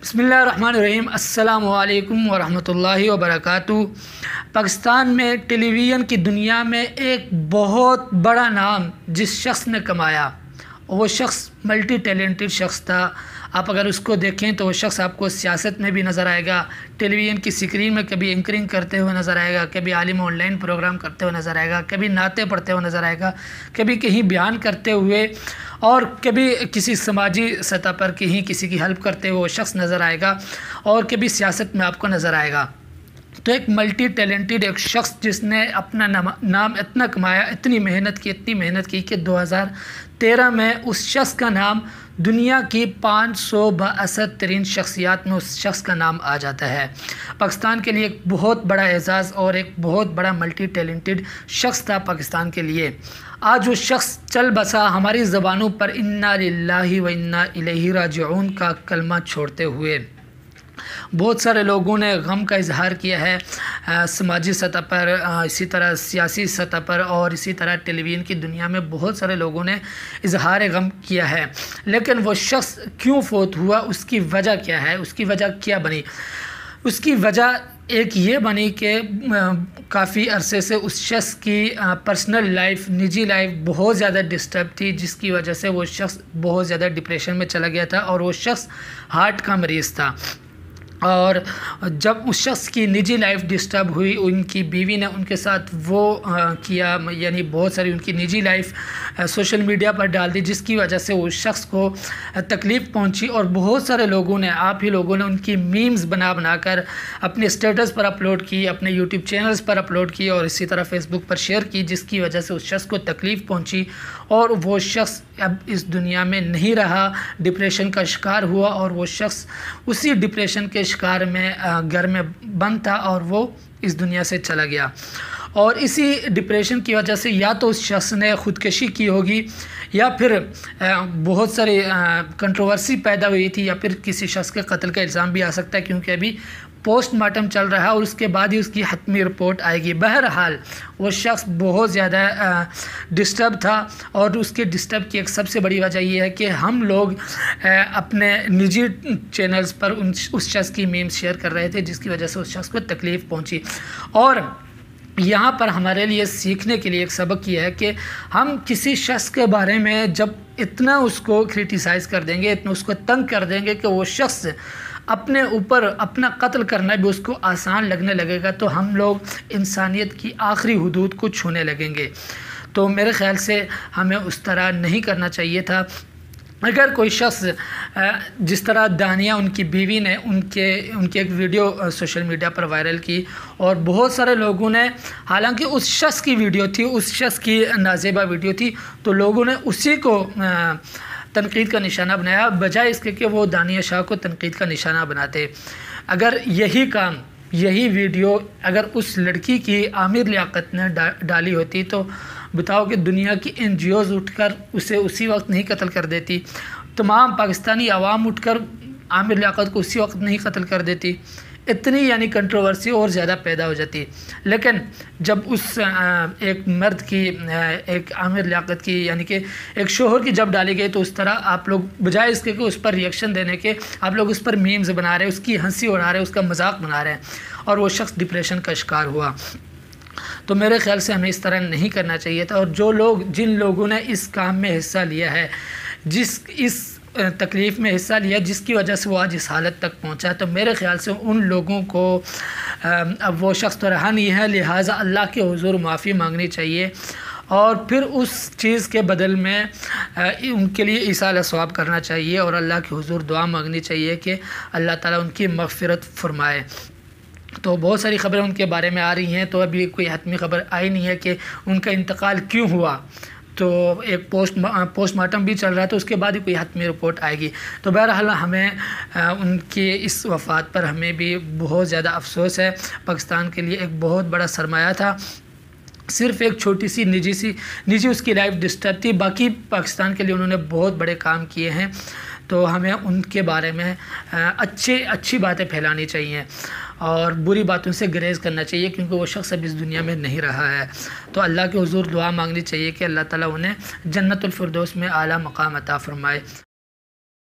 بسم اللہ الرحمن الرحیم۔ السلام علیکم ورحمۃ اللہ وبرکاتہ۔ پاکستان میں ٹیلی ویژن کی دنیا میں ایک بہت بڑا نام جس شخص نے کمایا، وہ شخص ملٹی ٹیلنٹڈ شخص تھا۔ آپ اگر اس کو دیکھیں تو وہ شخص آپ کو سیاست میں بھی نظر آئے گا، ٹیلی ویژن کی اسکرین میں کبھی اینکرنگ کرتے ہوئے نظر آئے گا، کبھی عالم آن لائن پروگرام کرتے ہوئے نظر آئے گا، کبھی نعتیں پڑھتے ہوئے نظر آئے گا، کبھی کہیں بیان کرتے ہوئے، اور کبھی کسی سماجی سطح پر کہیں کسی کی ہیلپ کرتے ہوئے وہ شخص نظر آئے گا، اور کبھی سیاست میں آپ کو نظر آئے گا۔ تو ایک ملٹی ٹیلنٹڈ ایک شخص جس نے اپنا نام اتنا کمایا، اتنی محنت کی کہ 2013 میں اس شخص کا نام دنیا کی 500 بااثر ترین شخصیات میں اس شخص کا نام آ جاتا ہے۔ پاکستان کے لیے ایک بہت بڑا اعزاز اور ایک بہت بڑا ملٹی ٹیلنٹڈ شخص تھا پاکستان کے لیے۔ آج وہ شخص چل بسا ہماری زبانوں پر انا للہ و انا الیہ راجعون کا کلمہ چھوڑتے ہوئے۔ بہت سارے لوگوں نے غم کا اظہار کیا ہے، سماجی سطح پر، اسی طرح سیاسی سطح پر، اور اسی طرح ٹیلی ویژن کی دنیا میں بہت سارے لوگوں نے اظہار غم کیا ہے۔ لیکن وہ شخص کیوں فوت ہوا، اس کی وجہ کیا ہے، اس کی وجہ کیا بنی؟ اس کی وجہ ایک یہ بنی کہ کافی عرصے سے اس شخص کی پرسنل لائف، نجی لائف بہت زیادہ ڈسٹرب تھی، جس کی وجہ سے وہ شخص بہت زیادہ ڈپریشن میں چلا گیا تھا، اور وہ شخص ہارٹ کا مریض تھا۔ اور جب اس شخص کی نجی لائف ڈسٹرب ہوئی، ان کی بیوی نے ان کے ساتھ وہ کیا، یعنی بہت ساری ان کی نجی لائف سوشل میڈیا پر ڈال دی، جس کی وجہ سے اس شخص کو تکلیف پہنچی، اور بہت سارے لوگوں نے، آپ ہی لوگوں نے ان کی میمز بنا کر اپنے اسٹیٹس پر اپلوڈ کی، اپنے یوٹیوب چینلز پر اپلوڈ کی، اور اسی طرح فیس بک پر شیئر کی، جس کی وجہ سے اس شخص کو تکلیف پہنچی، اور وہ شخص اب اس دنیا میں نہیں رہا، ڈپریشن کا شکار ہوا، اور وہ شخص اسی ڈپریشن کے شکار میں گھر میں بند تھا، اور وہ اس دنیا سے چلا گیا۔ اور اسی ڈپریشن کی وجہ سے یا تو اس شخص نے خودکشی کی ہوگی، یا پھر بہت ساری کنٹروورسی پیدا ہوئی تھی، یا پھر کسی شخص کے قتل کا الزام بھی آ سکتا ہے، کیونکہ ابھی پوسٹ مارٹم چل رہا ہے، اور اس کے بعد ہی اس کی حتمی رپورٹ آئے گی۔ بہرحال وہ شخص بہت زیادہ ڈسٹرب تھا، اور اس کے ڈسٹرب کی ایک سب سے بڑی وجہ یہ ہے کہ ہم لوگ اپنے نجی چینلز پر اس شخص کی میمز شیئر کر رہے تھے، جس کی وجہ سے اس شخص کو تکلیف پہنچی۔ اور یہاں پر ہمارے لیے سیکھنے کے لیے ایک سبق یہ ہے کہ ہم کسی شخص کے بارے میں جب اتنا اس کو کرٹیسائز کر دیں گے، اتنا اس کو تنگ کر دیں گے کہ وہ شخص اپنے اوپر اپنا قتل کرنا بھی اس کو آسان لگنے لگے گا، تو ہم لوگ انسانیت کی آخری حدود کو چھونے لگیں گے۔ تو میرے خیال سے ہمیں اس طرح نہیں کرنا چاہیے تھا۔ اگر کوئی شخص جس طرح دانیہ، ان کی بیوی نے ان کے ایک ویڈیو سوشل میڈیا پر وائرل کی، اور بہت سارے لوگوں نے، حالانکہ اس شخص کی ویڈیو تھی، اس شخص کی نازیبہ ویڈیو تھی، تو لوگوں نے اسی کو تنقید کا نشانہ بنایا، بجائے اس کے کہ وہ دانیہ شاہ کو تنقید کا نشانہ بناتے۔ اگر یہی ویڈیو اگر اس لڑکی کی عامر لیاقت نے ڈالی ہوتی، تو بتاؤ کہ دنیا کی NGOز اٹھ کر اسے اسی وقت نہیں قتل کر دیتی، تمام پاکستانی عوام اٹھ کر عامر لیاقت کو اسی وقت نہیں قتل کر دیتی، اتنی یعنی کنٹروورسی اور زیادہ پیدا ہو جاتی۔ لیکن جب اس ایک مرد کی، ایک عامر لیاقت کی، یعنی کہ ایک شوہر کی جب ڈالی گئی، تو اس طرح آپ لوگ بجائے اس کے کہ اس پر ریئیکشن دینے کے، آپ لوگ اس پر میمز بنا رہے ہیں، اس کی ہنسی اڑا رہے ہیں، اس کا مذاق بنا رہے ہیں، اور وہ شخص ڈپریشن کا شکار ہوا۔ تو میرے خیال سے ہمیں اس طرح نہیں کرنا چاہیے تھا، اور جن لوگوں نے اس کام میں حصہ لیا ہے، اس تکلیف میں حصہ لیا، جس کی وجہ سے وہ آج اس حالت تک پہنچا ہے، تو میرے خیال سے ان لوگوں کو اب وہ شخص تو رہا نہیں ہے، لہٰذا اللہ کے حضور معافی مانگنی چاہیے، اور پھر اس چیز کے بدل میں ان کے لیے ایصال ثواب کرنا چاہیے، اور اللہ کے حضور دعا مانگنی چاہیے کہ اللہ تعالیٰ ان کی مغفرت فرمائے۔ تو بہت ساری خبریں ان کے بارے میں آ رہی ہیں، تو ابھی کوئی حتمی خبر آئی نہیں ہے کہ ان کا انتقال کیوں ہوا، تو ایک پوسٹ مارٹم بھی چل رہا ہے، تو اس کے بعد ہی کوئی حتمی رپورٹ آئے گی۔ تو بہرحال ہمیں ان کی اس وفات پر ہمیں بھی بہت زیادہ افسوس ہے۔ پاکستان کے لیے ایک بہت بڑا سرمایہ تھا، صرف ایک چھوٹی سی نجی اس کی لائف ڈسٹرب تھی، باقی پاکستان کے لیے انہوں نے بہت بڑے کام کیے ہیں۔ تو ہمیں ان کے بارے میں اچھی باتیں پھیلانی چاہیے، اور بری باتوں سے گریز کرنا چاہیے، کیونکہ وہ شخص اب اس دنیا میں نہیں رہا ہے۔ تو اللہ کے حضور دعا مانگنی چاہیے کہ اللہ تعالیٰ انہیں جنت الفردوس میں اعلیٰ مقام عطا فرمائے۔